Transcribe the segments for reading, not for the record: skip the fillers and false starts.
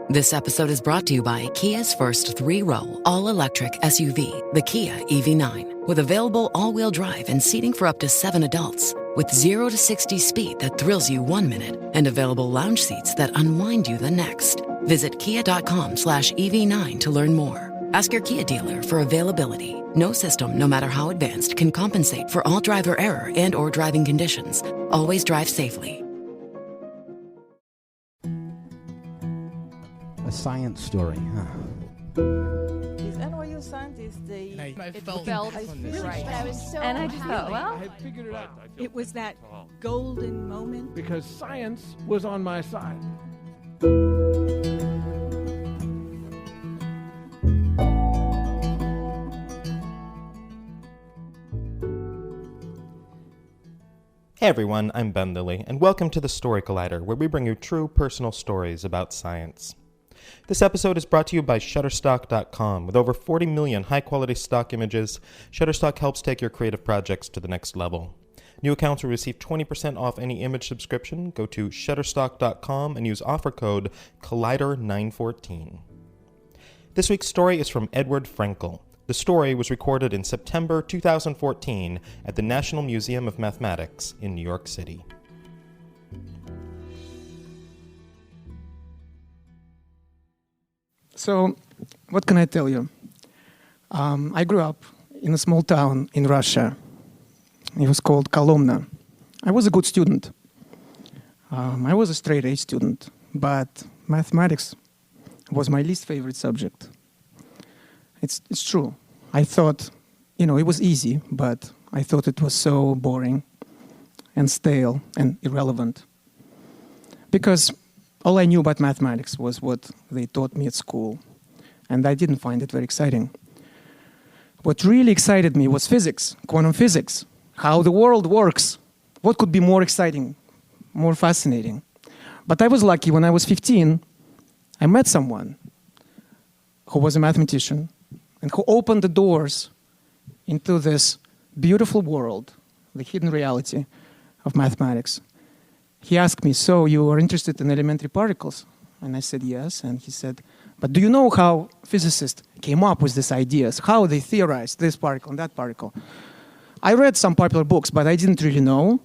This episode is brought to you by Kia's first three-row, all-electric SUV, the Kia EV9, with available all-wheel drive and seating for up to 7 adults, with 0 to 60 speed that thrills you 1 minute and available lounge seats that unwind you the next. Visit kia.com/EV9 to learn more. Ask your Kia dealer for availability. No system, no matter how advanced, can compensate for all driver error and or driving conditions. Always drive safely. A science story, huh? These NYU scientists, I felt right. I was so And I just thought, well, I had figured it out. it was that golden moment. Because science was on my side. Hey everyone, I'm Ben Lilly, and welcome to the Story Collider, where we bring you true personal stories about science. This episode is brought to you by Shutterstock.com. With over 40 million high-quality stock images, Shutterstock helps take your creative projects to the next level. New accounts will receive 20% off any image subscription. Go to Shutterstock.com and use offer code Collider914. This week's story is from Edward Frenkel. The story was recorded in September 2014 at the National Museum of Mathematics in New York City. So, what can I tell you? I grew up in a small town in Russia. It was called Kolomna. I was a good student. I was a straight-A student, but mathematics was my least favorite subject. It's true. I thought, it was easy, but I thought it was so boring and stale and irrelevant. Because all I knew about mathematics was what they taught me at school, and I didn't find it very exciting. What really excited me was physics, quantum physics, how the world works. What could be more exciting, more fascinating? But I was lucky. When I was 15, I met someone who was a mathematician and who opened the doors into this beautiful world, the hidden reality of mathematics. He asked me, so you are interested in elementary particles? And I said, yes. And he said, but do you know how physicists came up with these ideas, how they theorized this particle and that particle? I read some popular books, but I didn't really know.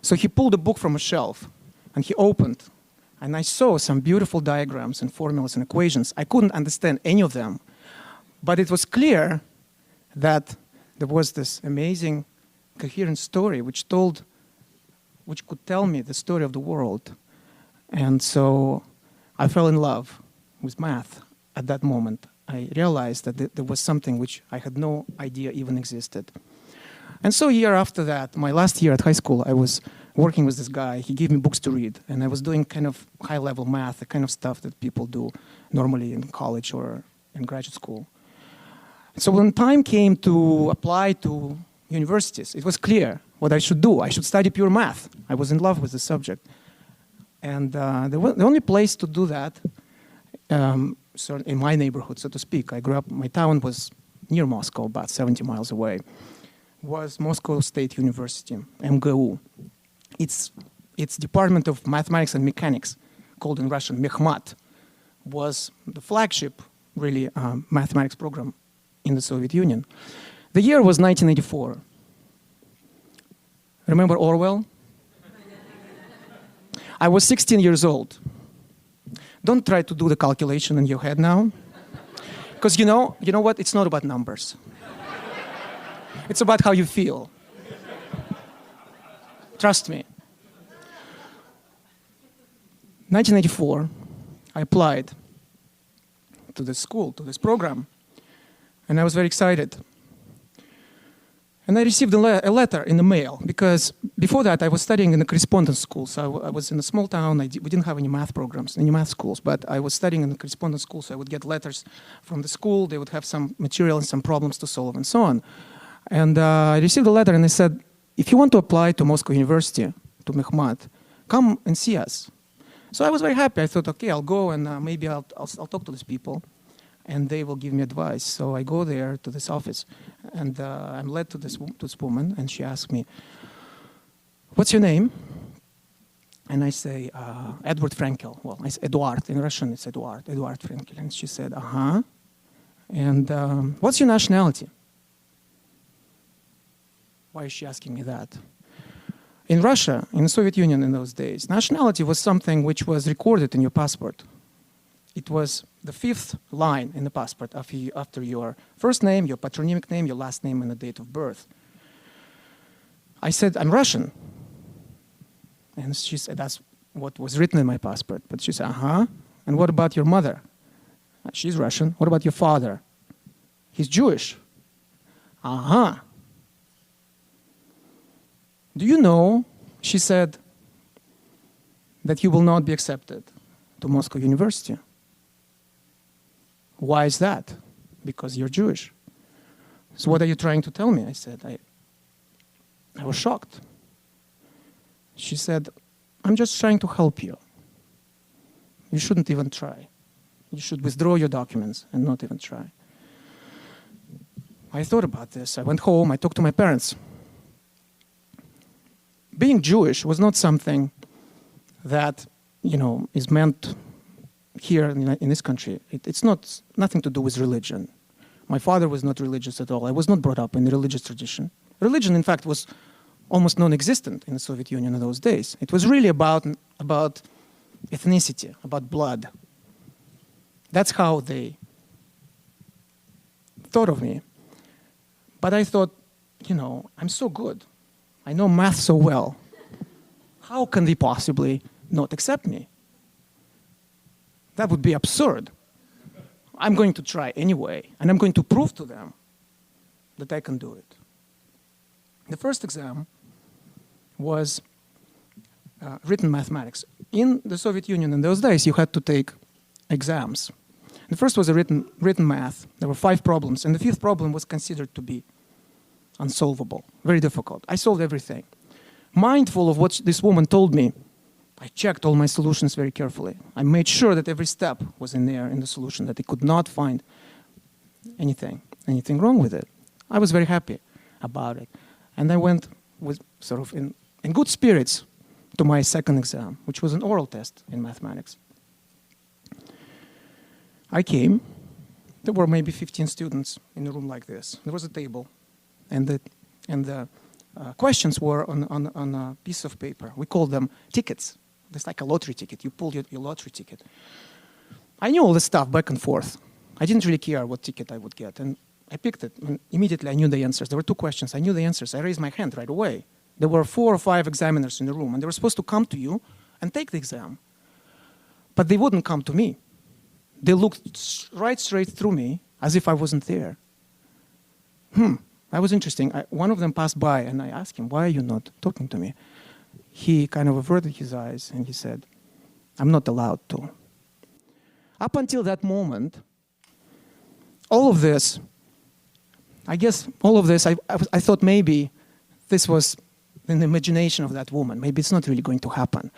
So he pulled a book from a shelf, and he opened, and I saw some beautiful diagrams and formulas and equations. I couldn't understand any of them, but it was clear that there was this amazing, coherent story which could tell me the story of the world. And so I fell in love with math at that moment. I realized that there was something which I had no idea even existed. And so a year after that, my last year at high school, I was working with this guy. He gave me books to read, and I was doing kind of high-level math, the kind of stuff that people do normally in college or in graduate school. So when time came to apply to universities, it was clear what I should do. I should study pure math. I was in love with the subject. And the only place to do that, so in my neighborhood, so to speak, my town was near Moscow, about 70 miles away, was Moscow State University, MGU. Its Department of Mathematics and Mechanics, called in Russian Mechmat, was the flagship, really, mathematics program in the Soviet Union. The year was 1984. Remember Orwell? I was 16 years old. Don't try to do the calculation in your head now. Because you know what? It's not about numbers. It's about how you feel. Trust me. 1984, I applied to this school, to this program, and I was very excited. And I received a letter in the mail, because before that I was studying in a correspondence school. So I was in a small town. We didn't have any math programs, any math schools, but I was studying in a correspondence school, so I would get letters from the school. They would have some material and some problems to solve and so on. And I received a letter, and they said, if you want to apply to Moscow University, to Mechmat, come and see us. So I was very happy. I thought, okay, I'll go, and maybe I'll talk to these people, and they will give me advice. So I go there to this office, and I'm led to this woman, and she asked me, what's your name? And I say, Edward Frenkel. Well, I say Eduard. In Russian, it's Eduard Frenkel. And she said, uh-huh. And what's your nationality? Why is she asking me that? In Russia, in the Soviet Union in those days, nationality was something which was recorded in your passport. It was the 5th line in the passport after your first name, your patronymic name, your last name, and the date of birth. I said, I'm Russian. And she said, that's what was written in my passport. But she said, uh-huh. And what about your mother? She's Russian. What about your father? He's Jewish. Uh-huh. Do you know, she said, that you will not be accepted to Moscow University? Why is that? Because you're Jewish. So what are you trying to tell me? I said, I was shocked. She said, I'm just trying to help you. You shouldn't even try. You should withdraw your documents and not even try. I thought about this. I went home. I talked to my parents. Being Jewish was not something that, is meant here in this country. It's nothing to do with religion. My father was not religious at all. I was not brought up in the religious tradition. Religion, in fact, was almost non-existent in the Soviet Union in those days. It was really about ethnicity, about blood. That's how they thought of me. But I thought, I'm so good. I know math so well. How can they possibly not accept me? That would be absurd. I'm going to try anyway, and I'm going to prove to them that I can do it. The first exam was written mathematics. In the Soviet Union in those days, you had to take exams. The first was a written math. There were 5 problems, and the 5th problem was considered to be unsolvable, very difficult. I solved everything. Mindful of what this woman told me, I checked all my solutions very carefully. I made sure that every step was in there in the solution, that I could not find anything wrong with it. I was very happy about it. And I went with sort of in good spirits to my second exam, which was an oral test in mathematics. I came. There were maybe 15 students in a room like this. There was a table, and the questions were on a piece of paper. We called them tickets. It's like a lottery ticket. You pull your lottery ticket. I knew all this stuff back and forth. I didn't really care what ticket I would get. And I picked it, and immediately I knew the answers. There were 2 questions. I knew the answers. I raised my hand right away. There were 4 or 5 examiners in the room, and they were supposed to come to you and take the exam. But they wouldn't come to me. They looked right straight through me as if I wasn't there. That was interesting. One of them passed by, and I asked him, why are you not talking to me? He kind of averted his eyes, and he said, I'm not allowed to. Up until that moment, all of this, I thought maybe this was an imagination of that woman. Maybe it's not really going to happen.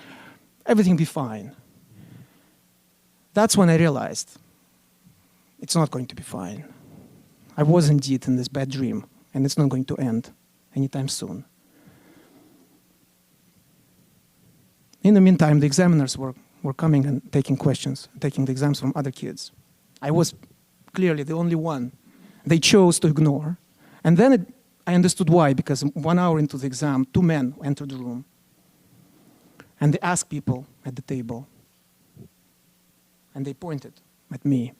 Everything will be fine. That's when I realized it's not going to be fine. I was indeed in this bad dream, and it's not going to end anytime soon. In the meantime, the examiners were coming and taking the exams from other kids. I was clearly the only one they chose to ignore. And then I understood why, because 1 hour into the exam, 2 men entered the room. And they asked people at the table, and they pointed at me.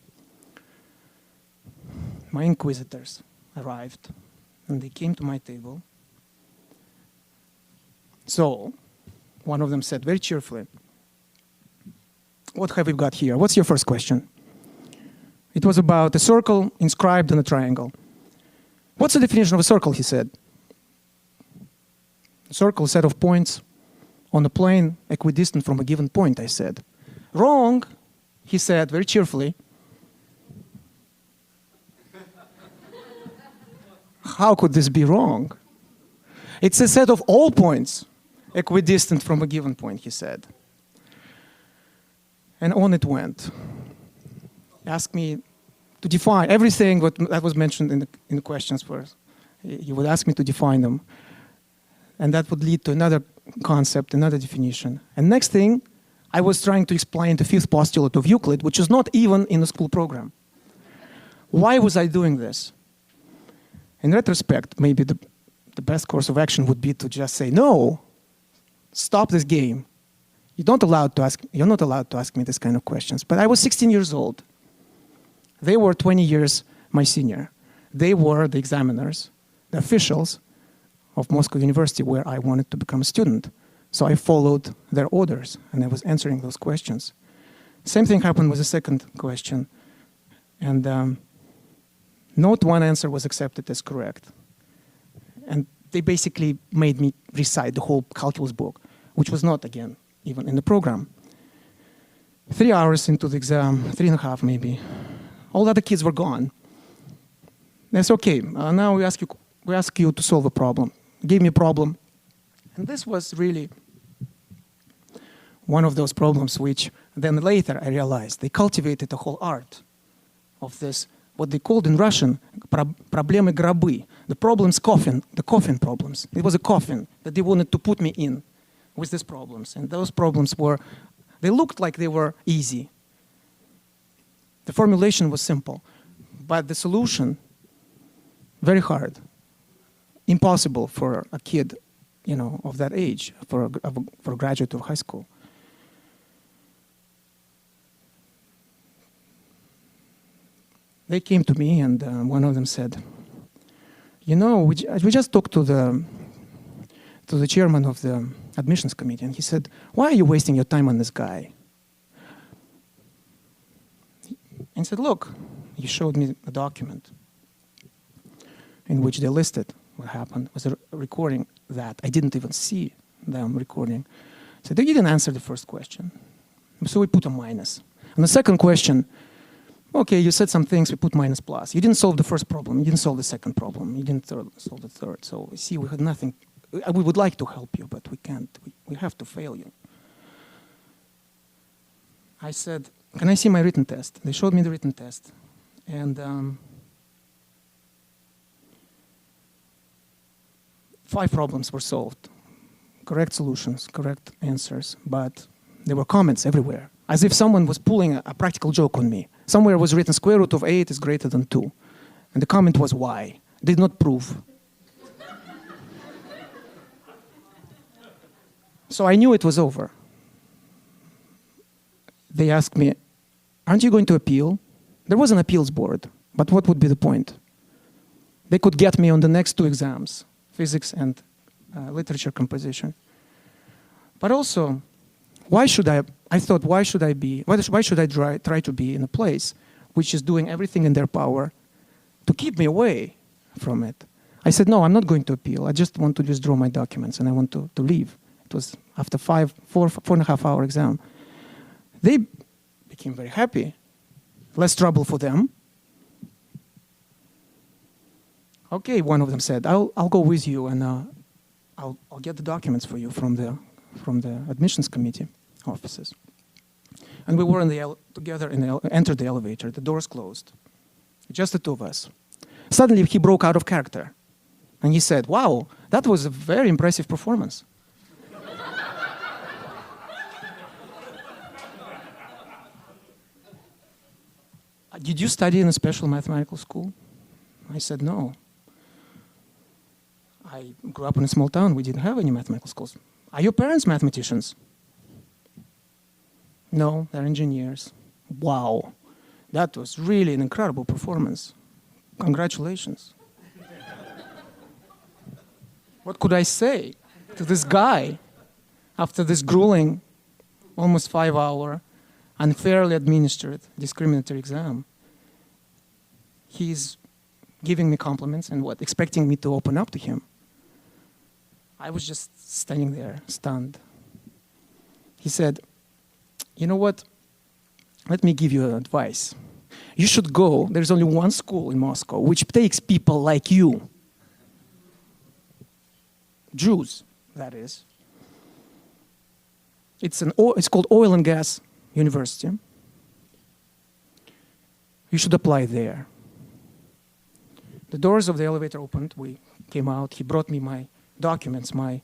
My inquisitors arrived, and they came to my table. So, one of them said very cheerfully, what have we got here? What's your first question? It was about a circle inscribed on a triangle. What's the definition of a circle, he said. A circle, a set of points on a plane equidistant from a given point, I said. Wrong, he said very cheerfully. How could this be wrong? It's a set of all points equidistant from a given point, he said. And on it went. He asked me to define everything that was mentioned in the questions first. He would ask me to define them. And that would lead to another concept, another definition. And next thing, I was trying to explain the fifth postulate of Euclid, which is not even in the school program. Why was I doing this? In retrospect, maybe the best course of action would be to just say, no, stop this game. You're not allowed to ask me this kind of questions. But I was 16 years old. They were 20 years my senior. They were the examiners, the officials of Moscow University, where I wanted to become a student. So I followed their orders, and I was answering those questions. Same thing happened with the second question. And not one answer was accepted as correct. And they basically made me recite the whole calculus book, which was not, again, even in the program. 3 hours into the exam, 3.5 maybe, all the other kids were gone. That's okay. Now we ask you to solve a problem. Gave me a problem. And this was really one of those problems which then later I realized they cultivated a whole art of this, what they called in Russian, проблемы гробы, the problems coffin, the coffin problems. It was a coffin that they wanted to put me in with these problems. And those problems they looked like they were easy. The formulation was simple, but the solution, very hard. Impossible for a kid, of that age, for a graduate of high school. They came to me, and one of them said, we just talked to the chairman of the admissions committee, and he said, why are you wasting your time on this guy? And he said, look, he showed me a document in which they listed what happened. It was a recording that I didn't even see them recording. So they didn't answer the first question. So we put a minus. And the second question, okay, you said some things, we put minus plus. You didn't solve the first problem. You didn't solve the second problem. You didn't solve the third. So see, we had nothing. We would like to help you, but we can't. We have to fail you. I said, can I see my written test? They showed me the written test. And 5 problems were solved. Correct solutions, correct answers, but there were comments everywhere, as if someone was pulling a practical joke on me. Somewhere was written square root of 8 is greater than 2. And the comment was why? Did not prove. So I knew it was over. They asked me, aren't you going to appeal? There was an appeals board, but what would be the point? They could get me on the next 2 exams, physics and literature composition. But also, why should I try to be in a place which is doing everything in their power to keep me away from it? I said, no, I'm not going to appeal. I just want to withdraw my documents and I want to leave. It was after 4.5 hour exam. They became very happy. Less trouble for them. Okay, one of them said, I'll go with you and I'll get the documents for you from the admissions committee offices. And we were together entered the elevator. The doors closed. Just the 2 of us. Suddenly he broke out of character. And he said, wow, that was a very impressive performance. Did you study in a special mathematical school? I said, no. I grew up in a small town. We didn't have any mathematical schools. Are your parents mathematicians? No, they're engineers. Wow. That was really an incredible performance. Congratulations. What could I say to this guy after this grueling, almost 5-hour, unfairly administered discriminatory exam? He's giving me compliments and expecting me to open up to him. I was just standing there, stunned. He said, you know what? Let me give you advice. You should go. There's only one school in Moscow which takes people like you. Jews, that is. It's called Oil and Gas University. You should apply there. The doors of the elevator opened. We came out. He brought me my documents, my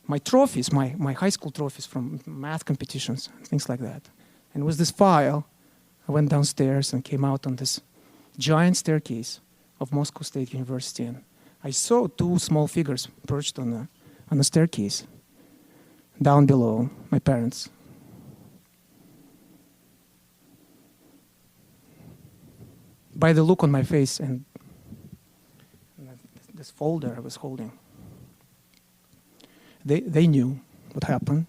my trophies, my high school trophies from math competitions, things like that. And with this file, I went downstairs and came out on this giant staircase of Moscow State University. And I saw two small figures perched on the staircase. Down below, my parents. By the look on my face and this folder I was holding, they knew what happened.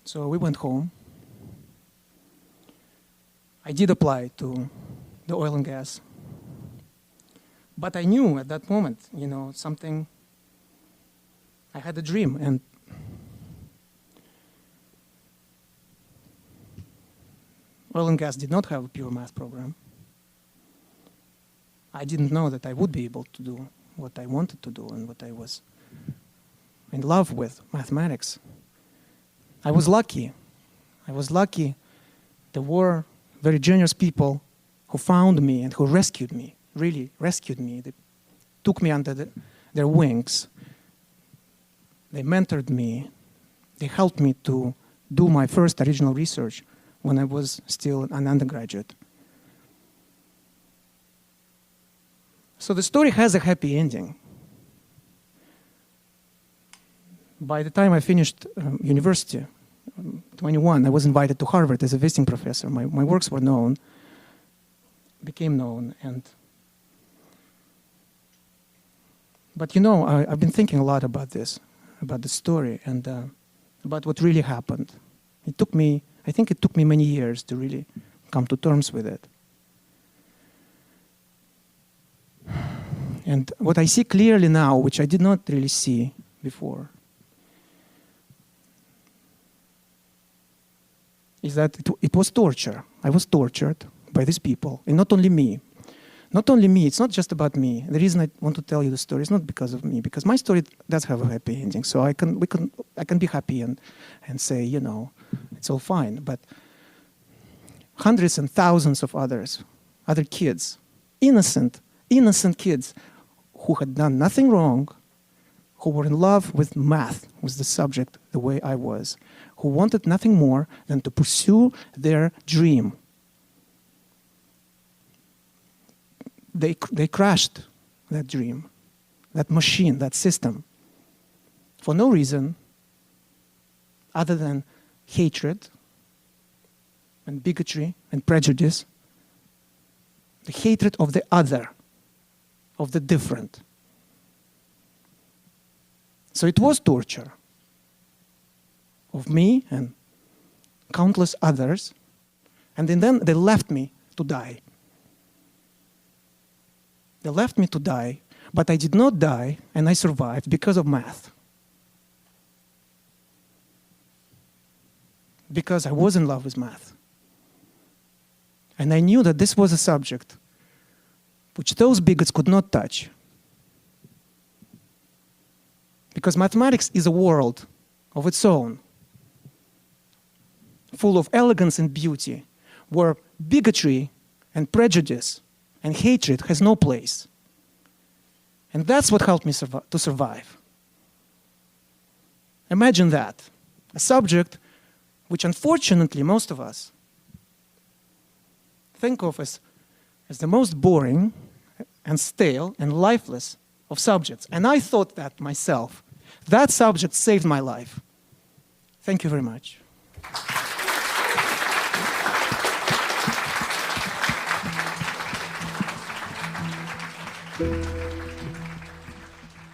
So we went home. I did apply to the oil and gas. But I knew at that moment, something, I had a dream, and oil and gas did not have a pure math program. I didn't know that I would be able to do what I wanted to do and what I was in love with, mathematics. I was lucky. There were very generous people who found me and who rescued me, really rescued me. They took me under their wings. They mentored me. They helped me to do my first original research when I was still an undergraduate. So the story has a happy ending. By the time I finished university, 21, I was invited to Harvard as a visiting professor. My works were known, became known, but I've been thinking a lot about this, about the story, and about what really happened. I think it took me many years to really come to terms with it. And what I see clearly now, which I did not really see before, is that it was torture. I was tortured by these people, and not only me. Not only me, it's not just about me. The reason I want to tell you the story is not because of me, because my story does have a happy ending. So I can be happy and say, it's all fine. But hundreds and thousands of other kids, innocent kids who had done nothing wrong, who were in love with math, with the subject the way I was, who wanted nothing more than to pursue their dream. They crashed that dream, that machine, that system, for no reason other than hatred and bigotry and prejudice, the hatred of the other, of the different. So it was torture of me and countless others, and then they left me to die. They left me to die, but I did not die, and I survived because of math. Because I was in love with math. And I knew that this was a subject which those bigots could not touch. Because mathematics is a world of its own, full of elegance and beauty, where bigotry and prejudice and hatred has no place. And that's what helped me to survive. Imagine that. A subject which unfortunately most of us think of as the most boring and stale and lifeless of subjects. And I thought that myself. That subject saved my life. Thank you very much.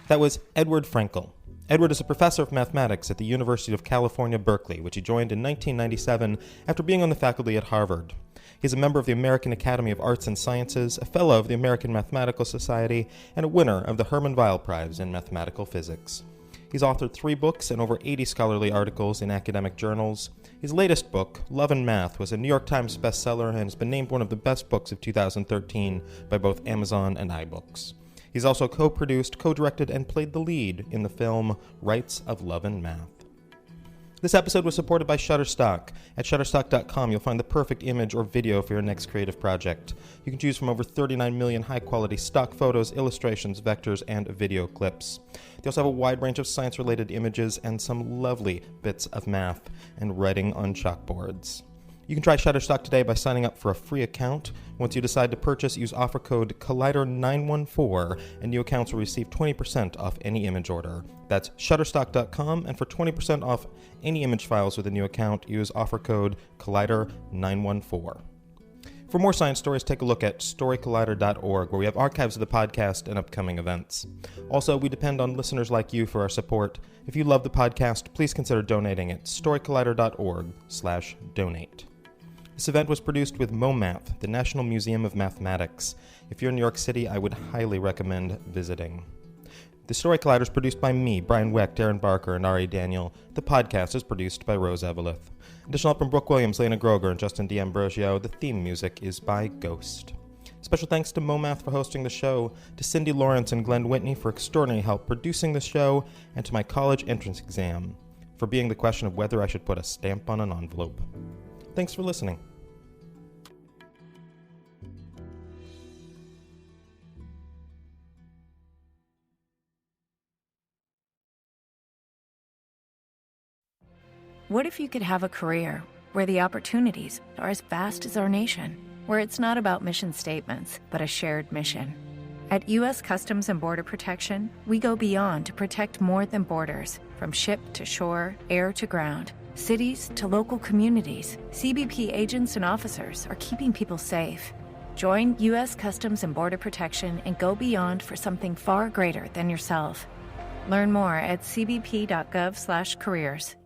That was Edward Frenkel. Edward is a professor of mathematics at the University of California, Berkeley, which he joined in 1997 after being on the faculty at Harvard. He's a member of the American Academy of Arts and Sciences, a fellow of the American Mathematical Society, and a winner of the Hermann Weyl Prize in Mathematical Physics. He's authored 3 books and over 80 scholarly articles in academic journals. His latest book, Love and Math, was a New York Times bestseller and has been named one of the best books of 2013 by both Amazon and iBooks. He's also co-produced, co-directed, and played the lead in the film Rights of Love and Math. This episode was supported by Shutterstock. At Shutterstock.com, you'll find the perfect image or video for your next creative project. You can choose from over 39 million high-quality stock photos, illustrations, vectors, and video clips. They also have a wide range of science-related images and some lovely bits of math and writing on chalkboards. You can try Shutterstock today by signing up for a free account. Once you decide to purchase, use offer code Collider914, and new accounts will receive 20% off any image order. That's Shutterstock.com, and for 20% off any image files with a new account, use offer code Collider914. For more science stories, take a look at storycollider.org, where we have archives of the podcast and upcoming events. Also, we depend on listeners like you for our support. If you love the podcast, please consider donating at storycollider.org/donate. This event was produced with MoMath, the National Museum of Mathematics. If you're in New York City, I would highly recommend visiting. The Story Collider is produced by me, Brian Weck, Darren Barker, and Ari Daniel. The podcast is produced by Rose Eveleth. Additional help from Brooke Williams, Lena Groger, and Justin D'Ambrosio. The theme music is by Ghost. Special thanks to MoMath for hosting the show, to Cindy Lawrence and Glenn Whitney for extraordinary help producing the show, and to my college entrance exam for being the question of whether I should put a stamp on an envelope. Thanks for listening. What if you could have a career where the opportunities are as vast as our nation, where it's not about mission statements, but a shared mission? At U.S. Customs and Border Protection, we go beyond to protect more than borders. From ship to shore, air to ground, cities to local communities, CBP agents and officers are keeping people safe. Join U.S. Customs and Border Protection and go beyond for something far greater than yourself. Learn more at cbp.gov/careers.